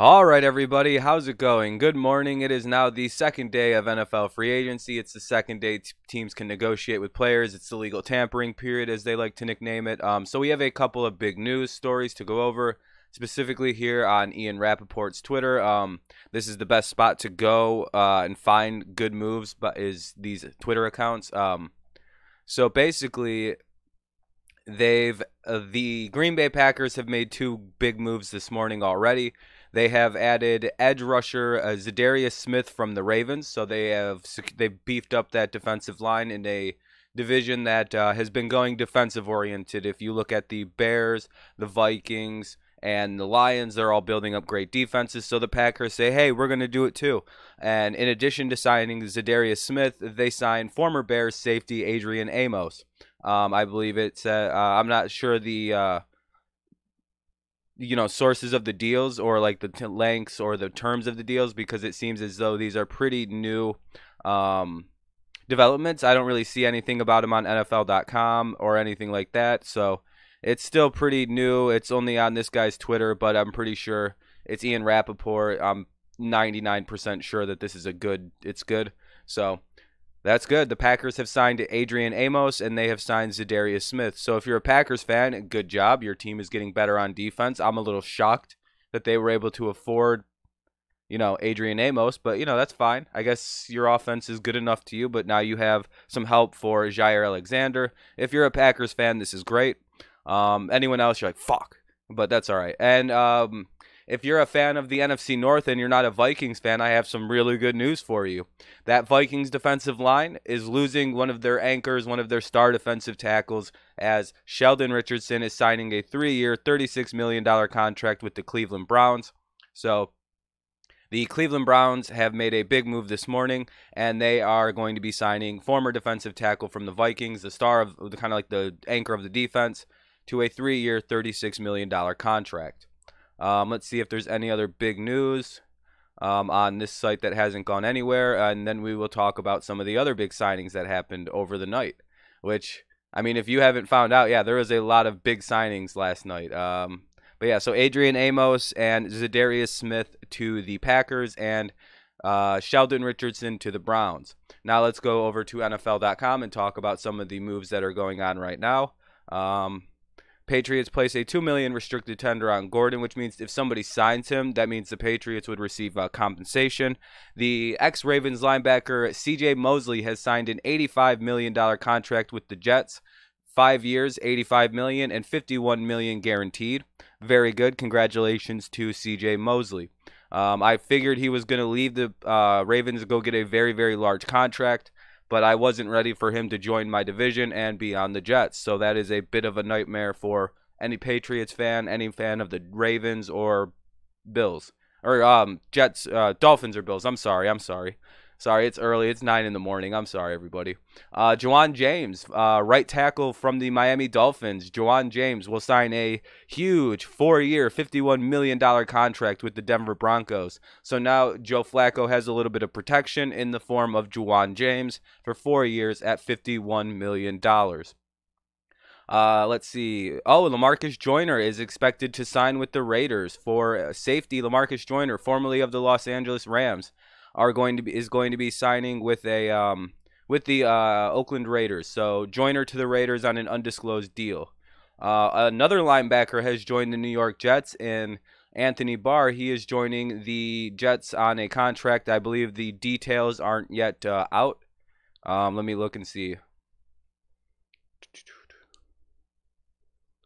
All right, everybody, how's it going? Good morning. It is now the second day of NFL free agency. It's the second day teams can negotiate with players. It's the legal tampering period, as they like to nickname it. So we have a couple of big news stories to go over, specifically here on Ian Rappaport's Twitter. This is the best spot to go and find good moves, but is these Twitter accounts. So basically, the Green Bay Packers have made two big moves this morning already. They have added edge rusher Za'Darius Smith from the Ravens, so they beefed up that defensive line in a division that has been going defensive oriented. If you look at the Bears, the Vikings, and the Lions, they're all building up great defenses. So the Packers say, hey, we're going to do it too. And in addition to signing Za'Darius Smith, they signed former Bears safety Adrian Amos. I believe it's I'm not sure the sources of the deals or like the lengths or the terms of the deals, because it seems as though these are pretty new developments. I don't really see anything about them on NFL.com or anything like that, so it's still pretty new. It's only on this guy's Twitter, but I'm pretty sure it's Ian Rappaport. I'm 99% sure that this is it's good. So that's good. The Packers have signed Adrian Amos, and they have signed Za'Darius Smith. So if you're a Packers fan, good job. Your team is getting better on defense. I'm a little shocked that they were able to afford, Adrian Amos, but, that's fine. I guess your offense is good enough to you, but now you have some help for Jair Alexander. If you're a Packers fan, this is great. Anyone else, you're like, fuck. But that's all right. And if you're a fan of the NFC North and you're not a Vikings fan, I have some really good news for you. That Vikings defensive line is losing one of their anchors, one of their star defensive tackles, as Sheldon Richardson is signing a 3-year, $36 million contract with the Cleveland Browns. So the Cleveland Browns have made a big move this morning, and they are going to be signing former defensive tackle from the Vikings, the star of the kind of like the anchor of the defense, to a 3-year, $36 million contract. Let's see if there's any other big news on this site that hasn't gone anywhere, and then we will talk about some of the other big signings that happened over the night, which, I mean, if you haven't found out, yeah, there was a lot of big signings last night. But yeah, so Adrian Amos and Za'Darius Smith to the Packers, and Sheldon Richardson to the Browns. Now let's go over to NFL.com and talk about some of the moves that are going on right now. Patriots place a $2 million restricted tender on Gordon, which means if somebody signs him, that means the Patriots would receive compensation. The ex-Ravens linebacker Cj Mosley has signed an $85 million contract with the Jets. 5 years, $85 million, and $51 million guaranteed. Very good. Congratulations to Cj Mosley. I figured he was going to leave the Ravens to go get a very, very large contract, but I wasn't ready for him to join my division and be on the Jets. So that is a bit of a nightmare for any Patriots fan, any fan of the Ravens or Bills. Or Jets, Dolphins or Bills. I'm sorry. Sorry, it's early. It's 9 in the morning. I'm sorry, everybody. Juwan James, right tackle from the Miami Dolphins. Juwan James will sign a huge 4-year, $51 million contract with the Denver Broncos. So now Joe Flacco has a little bit of protection in the form of Juwan James for 4 years at $51 million. Let's see. Oh, Lamarcus Joyner is expected to sign with the Raiders. For safety, Lamarcus Joyner, formerly of the Los Angeles Rams, is going to be signing with the Oakland Raiders. So Joyner to the Raiders on an undisclosed deal. Another linebacker has joined the New York Jets, and Anthony Barr. He is joining the Jets on a contract. I believe the details aren't yet out. Let me look and see.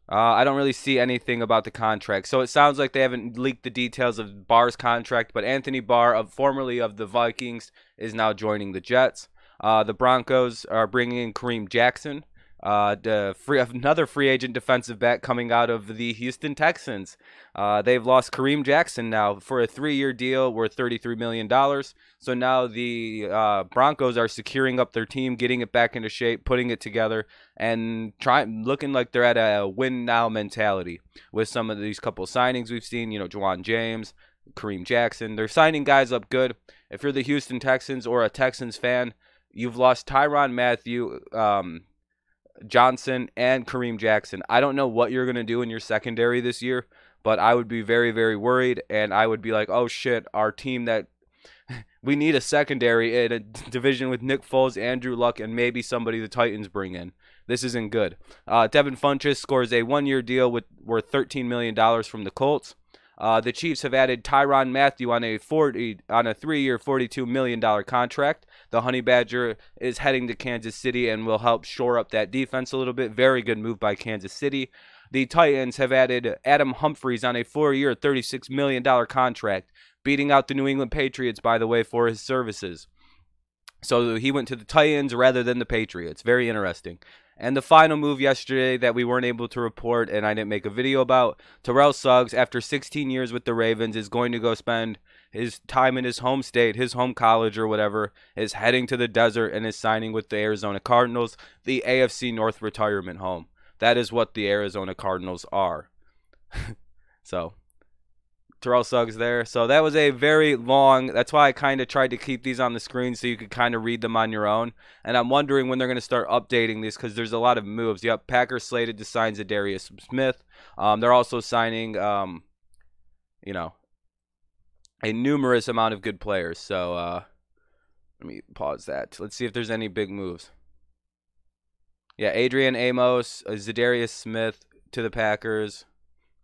I don't really see anything about the contract. So it sounds like they haven't leaked the details of Barr's contract, but Anthony Barr, formerly of the Vikings, is now joining the Jets. The Broncos are bringing in Kareem Jackson, another free agent defensive back coming out of the Houston Texans. They've lost Kareem Jackson now for a 3-year deal worth $33 million. So now the Broncos are securing up their team, getting it back into shape, putting it together, and looking like they're at a win-now mentality with some of these couple signings we've seen. Juwan James, Kareem Jackson. They're signing guys up good. If you're the Houston Texans or a Texans fan, you've lost Tyrann Mathieu, Johnson, and Kareem Jackson. I don't know what you're going to do in your secondary this year, but I would be very, very worried, and I would be like, oh shit, our team that we need a secondary in a division with Nick Foles, Andrew Luck, and maybe somebody the Titans bring in. This isn't good. Devin Funchess scores a 1-year deal worth $13 million from the Colts. The Chiefs have added Tyrann Mathieu on a 3-year, $42 million contract. The Honey Badger is heading to Kansas City and will help shore up that defense a little bit. Very good move by Kansas City. The Titans have added Adam Humphries on a 4-year, $36 million contract, beating out the New England Patriots, by the way, for his services. So he went to the Titans rather than the Patriots. Very interesting. And the final move yesterday that we weren't able to report and I didn't make a video about, Terrell Suggs, after 16 years with the Ravens, is going to go spend his time in his home state, his home college or whatever, is heading to the desert and is signing with the Arizona Cardinals, the AFC North retirement home. That is what the Arizona Cardinals are. So Terrell Suggs there. So that was a very long, that's why I kind of tried to keep these on the screen so you could kind of read them on your own. And I'm wondering when they're going to start updating these because there's a lot of moves. Yep, Packers slated to sign Za'darius Smith. They're also signing, you know, a numerous amount of good players. So let me pause that. Let's see if there's any big moves. Yeah, Adrian Amos, Za'Darius Smith to the Packers.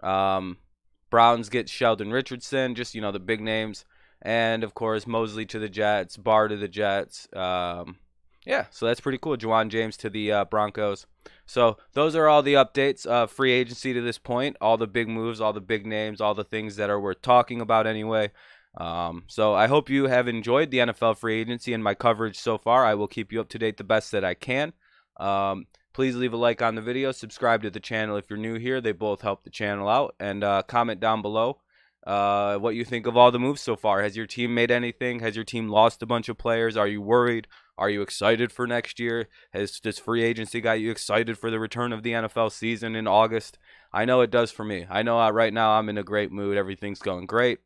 Browns get Sheldon Richardson, just, you know, the big names. And, of course, Mosley to the Jets, Barr to the Jets. Yeah, so that's pretty cool. Juwan James to the Broncos. So those are all the updates. Free agency to this point, all the big moves, all the big names, all the things that are worth talking about anyway. So I hope you have enjoyed the NFL free agency and my coverage so far. I will keep you up to date the best that I can. Please leave a like on the video, subscribe to the channel if you're new here. They both help the channel out. And comment down below what you think of all the moves so far. Has your team made anything? Has your team lost a bunch of players? Are you worried? Are you excited for next year? Has this free agency got you excited for the return of the NFL season in August? I know it does for me. I know right now I'm in a great mood. Everything's going great.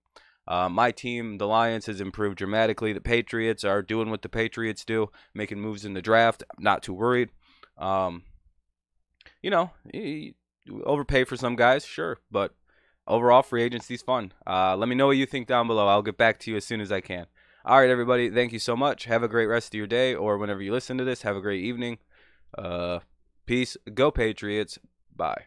My team, the Lions, has improved dramatically. The Patriots are doing what the Patriots do, making moves in the draft. I'm not too worried. You know, you overpay for some guys, sure, but overall, free agency's fun. Let me know what you think down below. I'll get back to you as soon as I can. All right, everybody, thank you so much. Have a great rest of your day, or whenever you listen to this, have a great evening. Peace. Go Patriots. Bye.